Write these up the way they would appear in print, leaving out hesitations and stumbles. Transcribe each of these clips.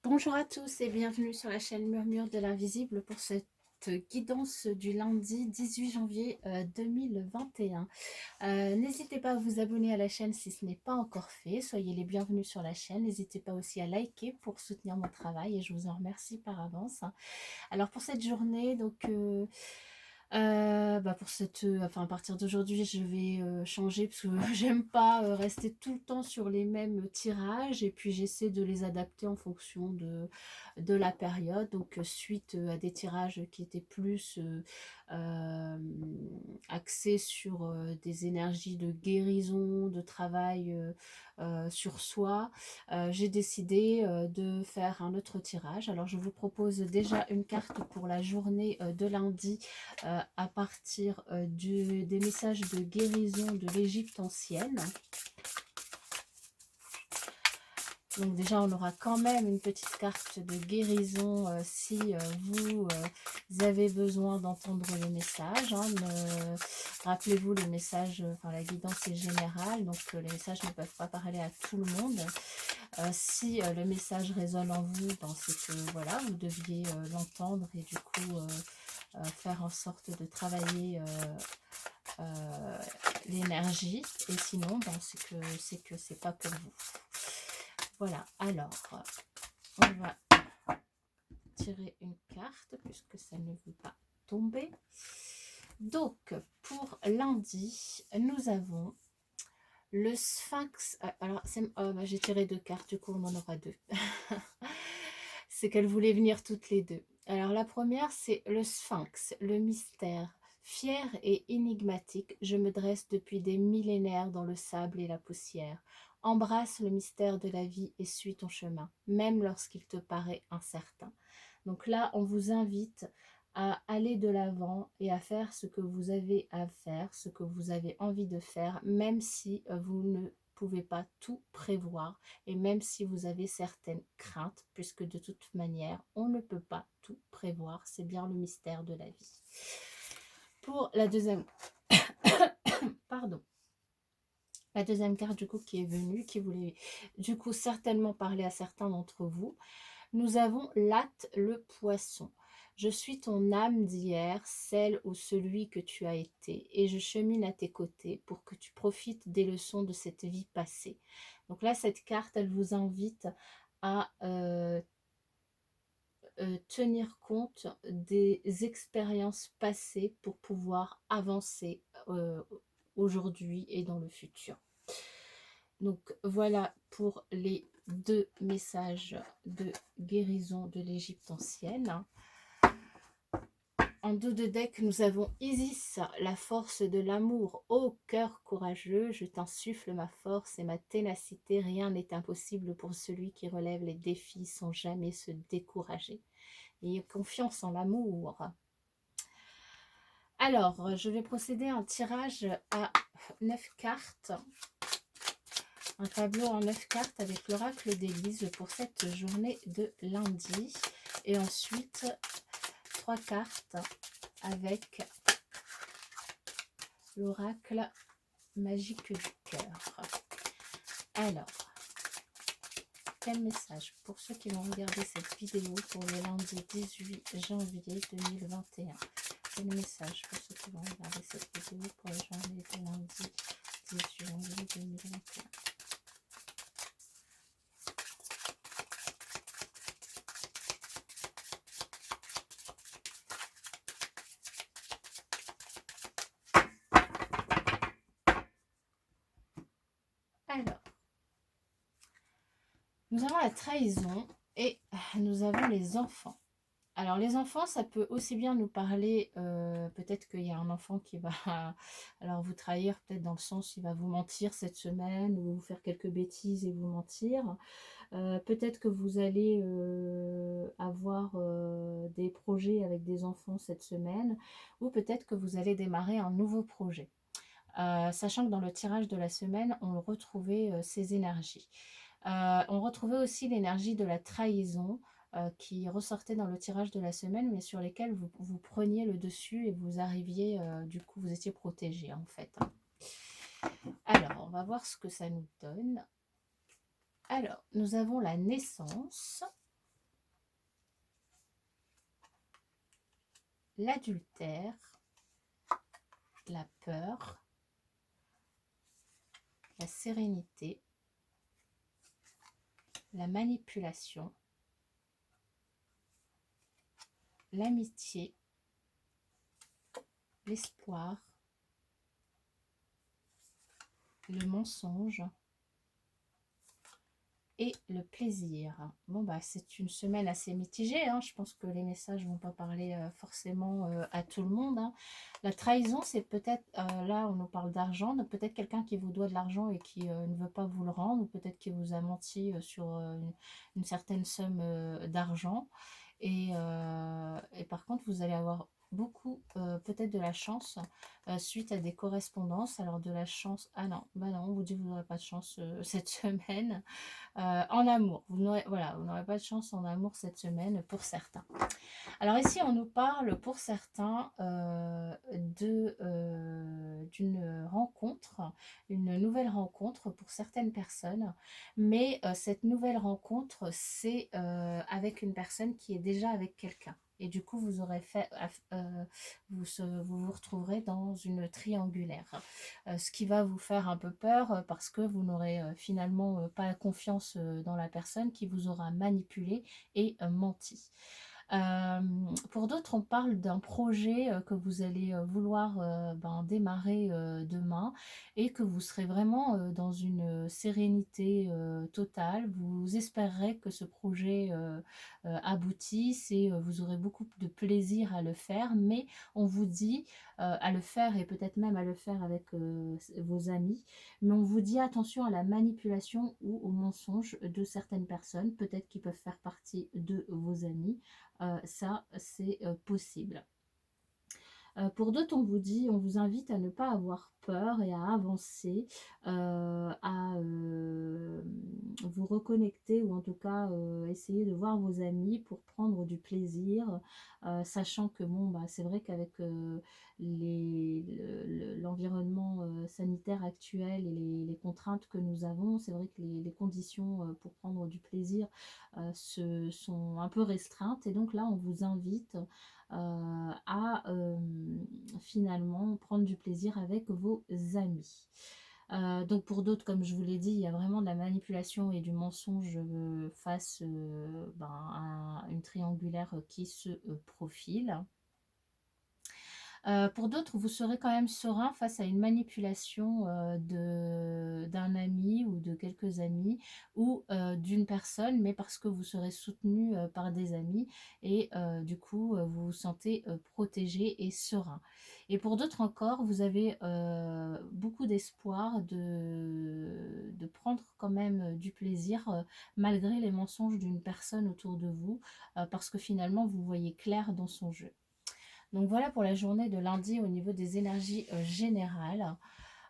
Bonjour à tous et bienvenue sur la chaîne Murmure de l'Invisible pour cette guidance du lundi 18 janvier 2021. N'hésitez pas à vous abonner à la chaîne si ce n'est pas encore fait. Soyez les bienvenus sur la chaîne. N'hésitez pas aussi à liker pour soutenir mon travail et je vous en remercie par avance. Alors pour cette journée, pour à partir d'aujourd'hui, je vais changer parce que j'aime pas rester tout le temps sur les mêmes tirages et puis j'essaie de les adapter en fonction de la période. Donc, suite à des tirages qui étaient plus euh, axés sur des énergies de guérison, de travail sur soi, j'ai décidé de faire un autre tirage. Alors, je vous propose déjà une carte pour la journée de lundi à partir des messages de guérison de l'Égypte ancienne. Donc déjà, on aura quand même une petite carte de guérison si vous avez besoin d'entendre le message. Rappelez-vous, le message, la guidance est générale, donc les messages ne peuvent pas parler à tout le monde. Si le message résonne en vous, c'est que voilà, vous deviez l'entendre et du coup faire en sorte de travailler l'énergie. Et sinon, c'est que c'est pas pour vous. Voilà, alors, on va tirer une carte puisque ça ne veut pas tomber. Donc, pour lundi, nous avons le Sphinx. Alors, j'ai tiré deux cartes, du coup, on en aura deux. C'est qu'elles voulaient venir toutes les deux. Alors, la première, c'est le Sphinx, le mystère. Fier et énigmatique, je me dresse depuis des millénaires dans le sable et la poussière. Embrasse le mystère de la vie et suis ton chemin, même lorsqu'il te paraît incertain. Donc là, on vous invite à aller de l'avant et à faire ce que vous avez à faire, ce que vous avez envie de faire, même si vous ne pouvez pas tout prévoir et même si vous avez certaines craintes, puisque de toute manière, on ne peut pas tout prévoir. C'est bien le mystère de la vie. Pour la deuxième... Pardon. La deuxième carte du coup qui est venue, qui voulait du coup certainement parler à certains d'entre vous. Nous avons Latte le poisson. Je suis ton âme d'hier, celle ou celui que tu as été, et je chemine à tes côtés pour que tu profites des leçons de cette vie passée. Donc là, cette carte, elle vous invite à tenir compte des expériences passées pour pouvoir avancer aujourd'hui et dans le futur. Donc voilà pour les deux messages de guérison de l'Égypte ancienne. En dos de deck, nous avons Isis, la force de l'amour. Ô cœur courageux, je t'insuffle ma force et ma ténacité. Rien n'est impossible pour celui qui relève les défis sans jamais se décourager. Ayez confiance en l'amour. Alors, je vais procéder à un tirage à 9 cartes. Un tableau en 9 cartes avec l'oracle d'Élise pour cette journée de lundi. Et ensuite, 3 cartes avec l'oracle magique du cœur. Alors, quel message pour ceux qui vont regarder cette vidéo pour le lundi 18 janvier 2021? Quel message pour ceux qui vont regarder cette vidéo pour la journée de lundi 18 janvier 2021? Alors, nous avons la trahison et nous avons les enfants. Alors les enfants, ça peut aussi bien nous parler, peut-être qu'il y a un enfant qui va alors vous trahir, peut-être dans le sens il va vous mentir cette semaine ou vous faire quelques bêtises et vous mentir. Peut-être que vous allez avoir des projets avec des enfants cette semaine ou peut-être que vous allez démarrer un nouveau projet. Sachant que dans le tirage de la semaine, on retrouvait ces énergies. On retrouvait aussi l'énergie de la trahison qui ressortait dans le tirage de la semaine, mais sur lesquels vous preniez le dessus et vous arriviez, du coup, vous étiez protégé en fait. Alors, on va voir ce que ça nous donne. Alors, nous avons la naissance. l'adultère, la peur, la sérénité, la manipulation, l'amitié, l'espoir, le mensonge et le plaisir. Bon, bah, c'est une semaine assez mitigée, hein. Je pense que les messages ne vont pas parler forcément à tout le monde, hein. La trahison, c'est peut-être, là on nous parle d'argent, donc peut-être quelqu'un qui vous doit de l'argent et qui ne veut pas vous le rendre, ou peut-être qui vous a menti sur une certaine somme d'argent. Et par contre, vous allez avoir beaucoup peut-être de la chance suite à des correspondances. Alors de la chance, ah non, bah non, on vous dit que vous n'aurez pas de chance cette semaine. En amour, vous n'aurez voilà, vous n'aurez pas de chance en amour cette semaine pour certains. Alors ici, on nous parle pour certains d'une rencontre, une nouvelle rencontre pour certaines personnes, mais cette nouvelle rencontre, c'est avec une personne qui est déjà avec quelqu'un. Et du coup, vous aurez fait, vous retrouverez dans une triangulaire. Ce qui va vous faire un peu peur parce que vous n'aurez finalement pas confiance dans la personne qui vous aura manipulé et menti. Pour d'autres, on parle d'un projet que vous allez vouloir démarrer demain et que vous serez vraiment dans une sérénité totale. Vous espérerez que ce projet aboutisse et vous aurez beaucoup de plaisir à le faire, mais on vous dit à le faire et peut-être même à le faire avec vos amis, mais on vous dit attention à la manipulation ou au mensonge de certaines personnes, peut-être qui peuvent faire partie de vos amis. Ça, c'est possible. Pour d'autres, on vous invite à ne pas avoir peur et à avancer, à vous reconnecter ou en tout cas essayer de voir vos amis pour prendre du plaisir, sachant que bon, bah, c'est vrai qu'avec l'environnement sanitaire actuel et les contraintes que nous avons, c'est vrai que les conditions pour prendre du plaisir sont un peu restreintes et donc là on vous invite à finalement prendre du plaisir avec vos amis. Donc pour d'autres, comme je vous l'ai dit, il y a vraiment de la manipulation et du mensonge face à une triangulaire qui se profile. Pour d'autres, vous serez quand même serein face à une manipulation d'un ami ou de quelques amis ou d'une personne, mais parce que vous serez soutenu par des amis et du coup, vous vous sentez protégé et serein. Et pour d'autres encore, vous avez beaucoup d'espoir de prendre quand même du plaisir malgré les mensonges d'une personne autour de vous, parce que finalement, vous voyez clair dans son jeu. Donc voilà pour la journée de lundi au niveau des énergies générales.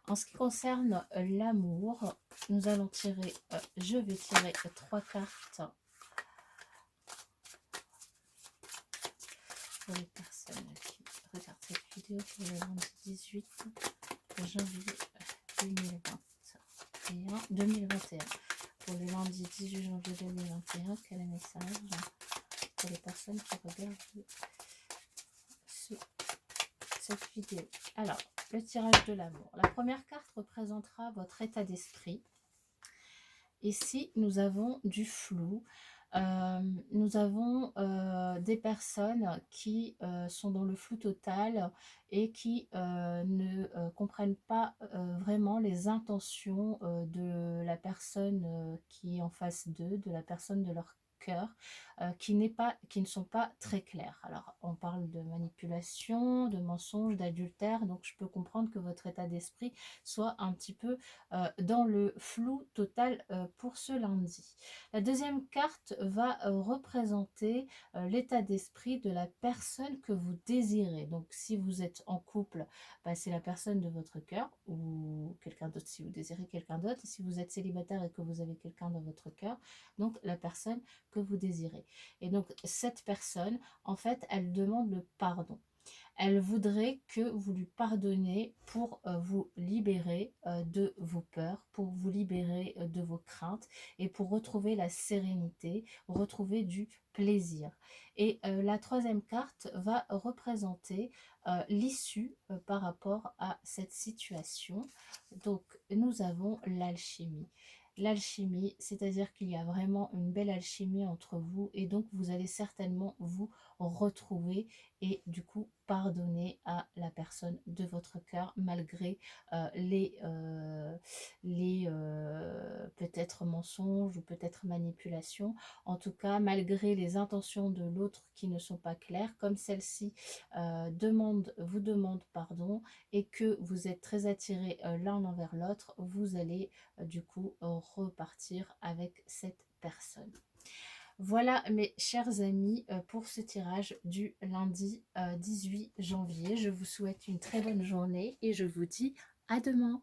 En ce qui concerne l'amour, nous allons tirer, je vais tirer 3 cartes pour les personnes qui regardent cette vidéo pour le lundi 18 janvier 2021. Pour le lundi 18 janvier 2021, quel est le message pour les personnes qui regardent cette vidéo? Alors, le tirage de l'amour. La première carte représentera votre état d'esprit. Ici, nous avons du flou. Nous avons des personnes qui sont dans le flou total et qui ne comprennent pas vraiment les intentions de la personne qui est en face d'eux, de la personne de leur cœur, qui ne sont pas très clairs. Alors, on parle de manipulation, de mensonge, d'adultère, donc je peux comprendre que votre état d'esprit soit un petit peu dans le flou total pour ce lundi. La deuxième carte va représenter l'état d'esprit de la personne que vous désirez. Donc si vous êtes en couple, bah, c'est la personne de votre cœur ou quelqu'un d'autre si vous désirez quelqu'un d'autre. Et si vous êtes célibataire et que vous avez quelqu'un dans votre cœur, donc la personne que vous désirez. Et donc cette personne, en fait, elle demande le pardon. Elle voudrait que vous lui pardonniez pour vous libérer de vos peurs, pour vous libérer de vos craintes et pour retrouver la sérénité, retrouver du plaisir. Et la troisième carte va représenter l'issue par rapport à cette situation. Donc, nous avons l'alchimie. L'alchimie, c'est-à-dire qu'il y a vraiment une belle alchimie entre vous et donc vous allez certainement vous retrouver et du coup pardonner à la personne de votre cœur malgré les peut-être mensonges ou peut-être manipulations, en tout cas malgré les intentions de l'autre qui ne sont pas claires, comme celle-ci vous demande pardon et que vous êtes très attirés l'un envers l'autre, vous allez du coup repartir avec cette personne. Voilà mes chers amis pour ce tirage du lundi 18 janvier. Je vous souhaite une très bonne journée et je vous dis à demain.